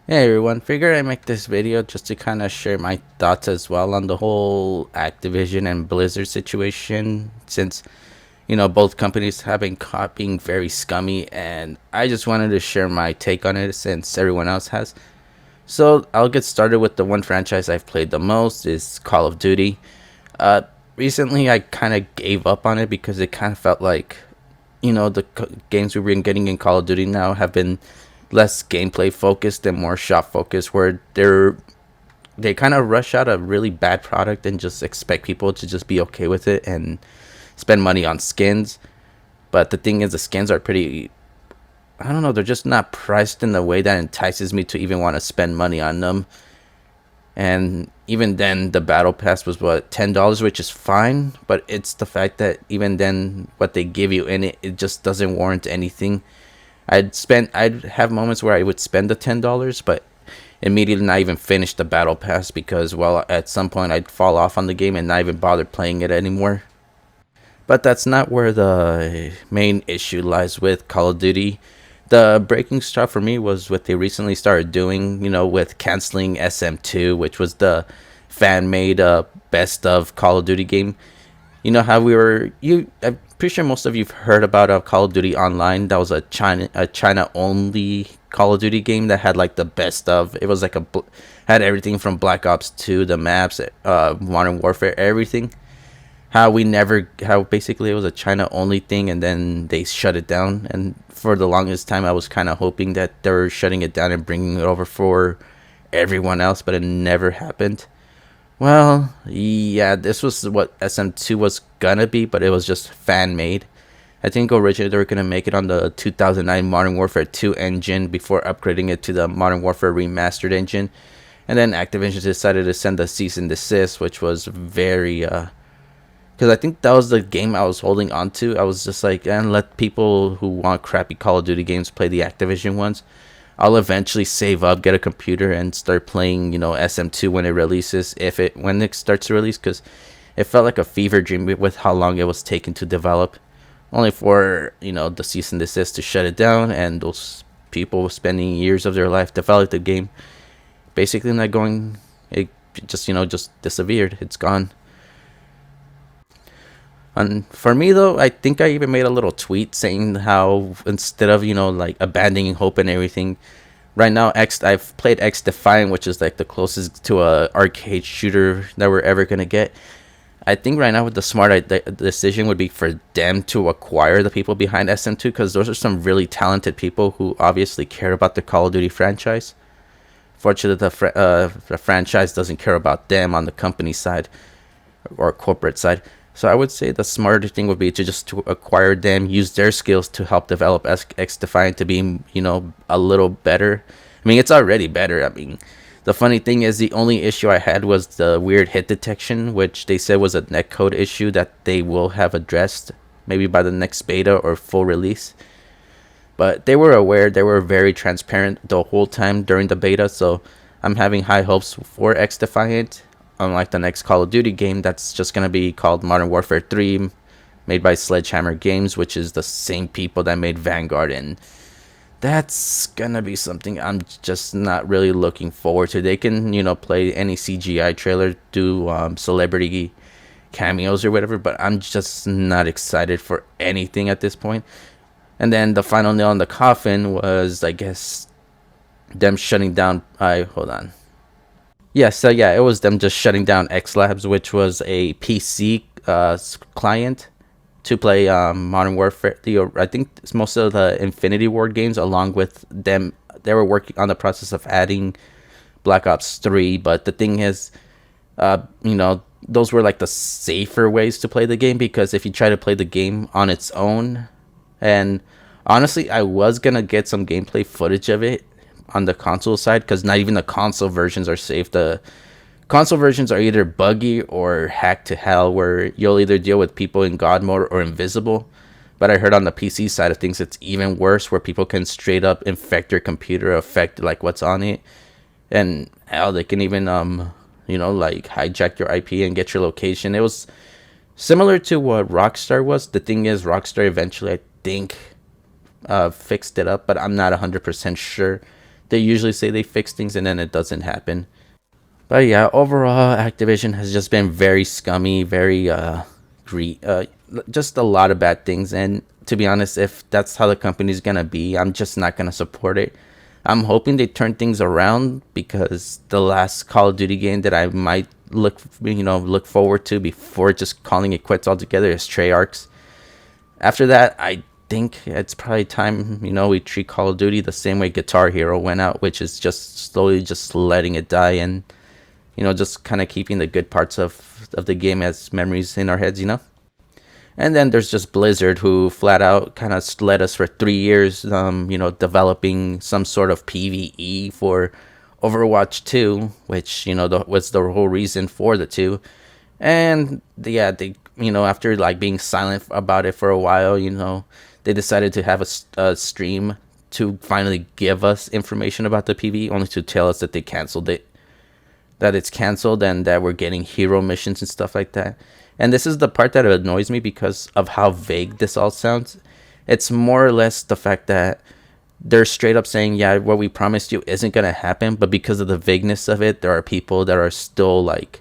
Hey everyone, figured I make this video just to kind of share my thoughts as well on the whole Activision and Blizzard situation, since both companies have been caught being very scummy, and I just wanted to share my take on it since everyone else has. So I'll get started with the one franchise I've played the most is Call of Duty. Uh, Recently I kind of gave up on it because it kind of felt like the games we've been getting in Call of Duty now have been less gameplay focused and more shop focused, where they kind of rush out a really bad product and just expect people to just be okay with it and spend money on skins. But the thing is, the skins are pretty, I don't know, they're just not priced in the way that entices me to even want to spend money on them. And even then, the battle pass was what, $10, which is fine, but it's the fact that even then, what they give you in it, it just doesn't warrant anything. I'd have moments where I would spend the $10, but immediately not even finish the battle pass because, well, at some point I'd fall off on the game and not even bother playing it anymore. But that's not where the main issue lies with Call of Duty. The breaking straw for me was what they recently started doing, with canceling SM2, which was the fan made best of Call of Duty game. You know how I'm pretty sure most of you've heard about Call of Duty Online. That was a China only Call of Duty game that had like the best of. It was like had everything from Black Ops 2, the maps, Modern Warfare, everything. How basically it was a China only thing, and then they shut it down. And for the longest time, I was kind of hoping that they were shutting it down and bringing it over for everyone else, but it never happened. Well, yeah, this was what SM2 was gonna be, but it was just fan made. I think originally they were gonna make it on the 2009 Modern Warfare 2 engine before upgrading it to the Modern Warfare Remastered engine. And then Activision decided to send a cease and desist, which was very, because I think that was the game I was holding on to. I was just like, and let people who want crappy Call of Duty games play the Activision ones. I'll eventually save up, get a computer, and start playing, SM2 when it releases, when it starts to release, because it felt like a fever dream with how long it was taking to develop, only for the cease and desist to shut it down, and those people spending years of their life developing the game, basically not going, it just disappeared. It's gone. And for me though, I think I even made a little tweet saying how instead of like abandoning hope and everything, right now I've played X Defiant, which is like the closest to a arcade shooter that we're ever gonna get. I think right now with the decision would be for them to acquire the people behind SM2, because those are some really talented people who obviously care about the Call of Duty franchise. Fortunately, the franchise doesn't care about them on the company side or corporate side. So I would say the smarter thing would be to acquire them, use their skills to help develop X Defiant to be, a little better. I mean, it's already better. I mean, the funny thing is the only issue I had was the weird hit detection, which they said was a netcode issue that they will have addressed maybe by the next beta or full release. But they were aware, they were very transparent the whole time during the beta, so I'm having high hopes for X Defiant. Unlike the next Call of Duty game that's just going to be called Modern Warfare 3, made by Sledgehammer Games, which is the same people that made Vanguard, and that's going to be something I'm just not really looking forward to. They can, play any CGI trailer, do celebrity cameos or whatever, but I'm just not excited for anything at this point. And then the final nail in the coffin was, I guess, them shutting down. Hold on. Yeah, so yeah, it was them just shutting down X Labs, which was a PC client to play Modern Warfare. I think it's most of the Infinity Ward games, along with them. They were working on the process of adding Black Ops 3, but the thing is, those were like the safer ways to play the game, because if you try to play the game on its own, and honestly, I was gonna get some gameplay footage of it on the console side, because not even the console versions are safe. The console versions are either buggy or hacked to hell, where you'll either deal with people in god mode or invisible. But I heard on the PC side of things it's even worse, where people can straight up infect your computer, affect like what's on it, and hell, they can even like hijack your IP and get your location. It was similar to what Rockstar was. The thing is, Rockstar eventually, I think, fixed it up, but I'm not 100% sure. They usually say they fix things and then it doesn't happen. But yeah, overall, Activision has just been very scummy, very just a lot of bad things. And to be honest, if that's how the company's gonna be, I'm just not gonna support it. I'm hoping they turn things around because the last Call of Duty game that I might look forward to before just calling it quits altogether is Treyarch's. After that, I think it's probably time, we treat Call of Duty the same way Guitar Hero went out, which is just slowly just letting it die and just kind of keeping the good parts of the game as memories in our heads. And then there's just Blizzard, who flat out kind of led us for 3 years, developing some sort of PvE for Overwatch 2, which, was the whole reason for the 2. And yeah, they, after like being silent about it for a while, they decided to have a stream to finally give us information about the PvE, only to tell us that they canceled it. That it's canceled and that we're getting hero missions and stuff like that. And this is the part that annoys me because of how vague this all sounds. It's more or less the fact that they're straight up saying, yeah, what we promised you isn't going to happen. But because of the vagueness of it, there are people that are still like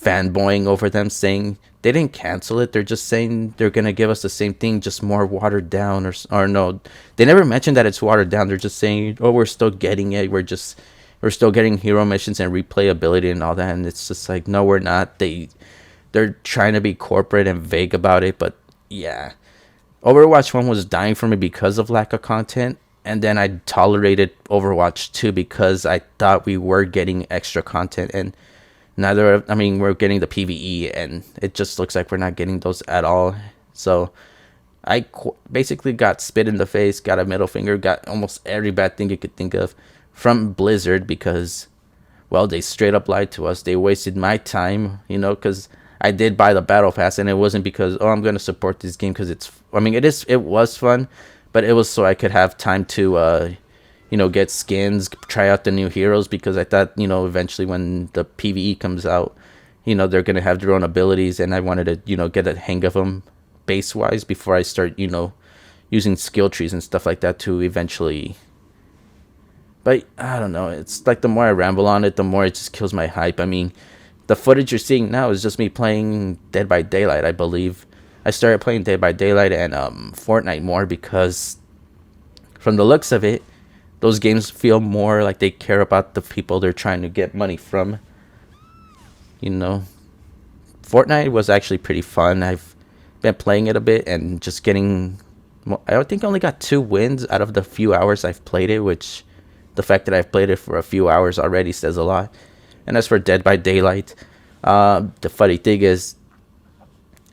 fanboying over them, saying they didn't cancel it. They're just saying they're going to give us the same thing, just more watered down. Or no, they never mentioned that it's watered down. They're just saying, oh, we're still getting it. We're still getting hero missions and replayability and all that. And it's just like, no, we're not. They're trying to be corporate and vague about it. But yeah, Overwatch 1 was dying for me because of lack of content. And then I tolerated Overwatch 2 because I thought we were getting extra content. And we're getting the PvE. And it just looks like we're not getting those at all. So I basically got spit in the face, got a middle finger, got almost every bad thing you could think of from Blizzard because, well, they straight up lied to us. They wasted my time, because I did buy the battle pass, and it wasn't because, oh, I'm going to support this game because it was fun, but it was so I could have time to get skins, try out the new heroes, because I thought, eventually when the PvE comes out, they're going to have their own abilities, and I wanted to, get a hang of them base wise before I start, using skill trees and stuff like that to eventually. But I don't know, it's like the more I ramble on it, the more it just kills my hype. The footage you're seeing now is just me playing Dead by Daylight, I believe. I started playing Dead by Daylight and Fortnite more because from the looks of it, those games feel more like they care about the people they're trying to get money from. Fortnite was actually pretty fun. I've been playing it a bit and just getting... I think I only got 2 wins out of the few hours I've played it, which... the fact that I've played it for a few hours already says a lot. And as for Dead by Daylight, the funny thing is,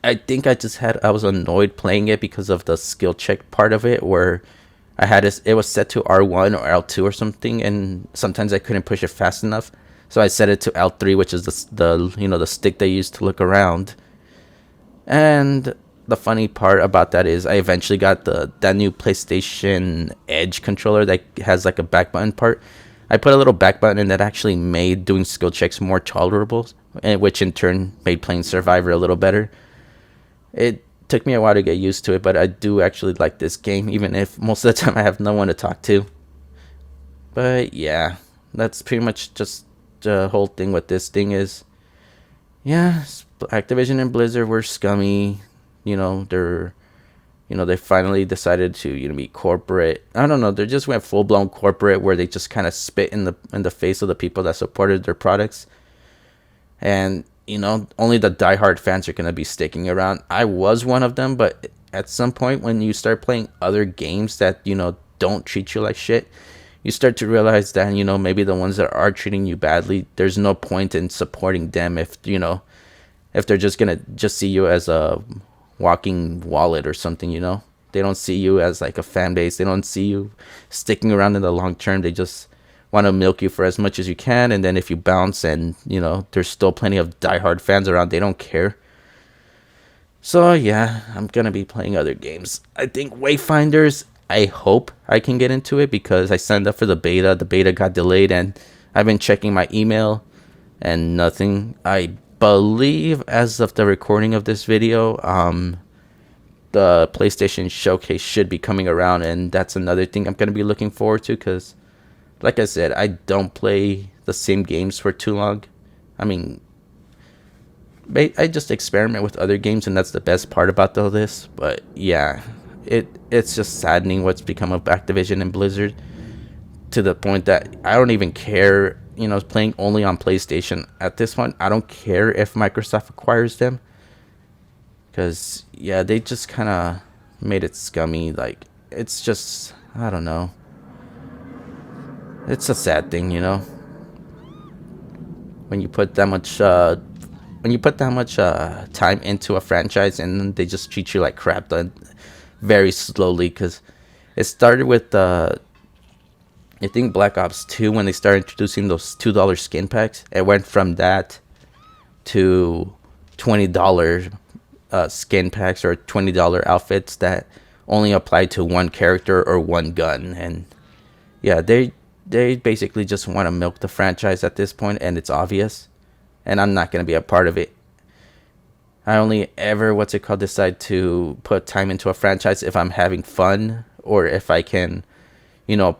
I think I was annoyed playing it because of the skill check part of it, where it was set to R1 or L2 or something, and sometimes I couldn't push it fast enough. So I set it to L3, which is the stick they use to look around. And the funny part about that is I eventually got that new PlayStation Edge controller that has like a back button part. I put a little back button, and that actually made doing skill checks more tolerable, which in turn made playing Survivor a little better. It took me a while to get used to it, but I do actually like this game, even if most of the time I have no one to talk to. But yeah, that's pretty much just the whole thing with this thing is, yeah, Activision and Blizzard were scummy. They finally decided to, be corporate. I don't know. They just went full blown corporate, where they just kind of spit in the face of the people that supported their products. And, only the diehard fans are going to be sticking around. I was one of them, but at some point when you start playing other games that, don't treat you like shit, you start to realize that, maybe the ones that are treating you badly, there's no point in supporting them if they're just going to just see you as a walking wallet or something. They don't see you as like a fan base. They don't see you sticking around in the long term. They just want to milk you for as much as you can, and then if you bounce and there's still plenty of diehard fans around, they don't care. So yeah, I'm gonna be playing other games. I think Wayfinders, I hope I can get into it because I signed up for the beta. The beta got delayed, and I've been checking my email and nothing. I believe as of the recording of this video, the PlayStation Showcase should be coming around, and that's another thing I'm going to be looking forward to because like I said, I don't play the same games for too long. I mean, I just experiment with other games, and that's the best part about all this. But yeah, it's just saddening what's become of Activision and Blizzard, to the point that I don't even care. Playing only on PlayStation at this point. I don't care if Microsoft acquires them, because yeah, they just kind of made it scummy. Like, it's just, I don't know. It's a sad thing, when you put that much time into a franchise, and they just treat you like crap very slowly. Because it started with I think Black Ops 2, when they started introducing those $2 skin packs. It went from that to $20 skin packs, or $20 outfits that only apply to one character or one gun. And yeah, they basically just want to milk the franchise at this point, and it's obvious. And I'm not going to be a part of it. I only ever, decide to put time into a franchise if I'm having fun, or if I can,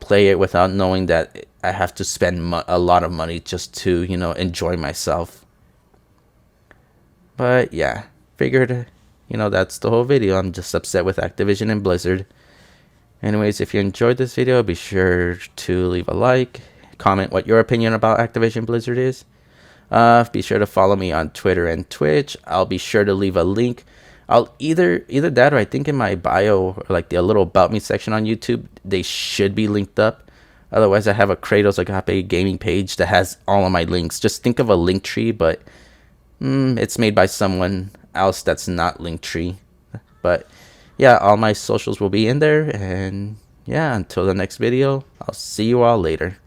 play it without knowing that I have to spend a lot of money just to, enjoy myself. But yeah, figured, that's the whole video. I'm just upset with Activision and Blizzard. Anyways, if you enjoyed this video, be sure to leave a like, comment what your opinion about Activision Blizzard is. Be sure to follow me on Twitter and Twitch. I'll be sure to leave a link. I'll either that, or I think in my bio, or like the little about me section on YouTube, they should be linked up. Otherwise, I have a Kratos Agape gaming page that has all of my links. Just think of a link tree, but it's made by someone else that's not Linktree. But yeah, all my socials will be in there. And yeah, until the next video, I'll see you all later.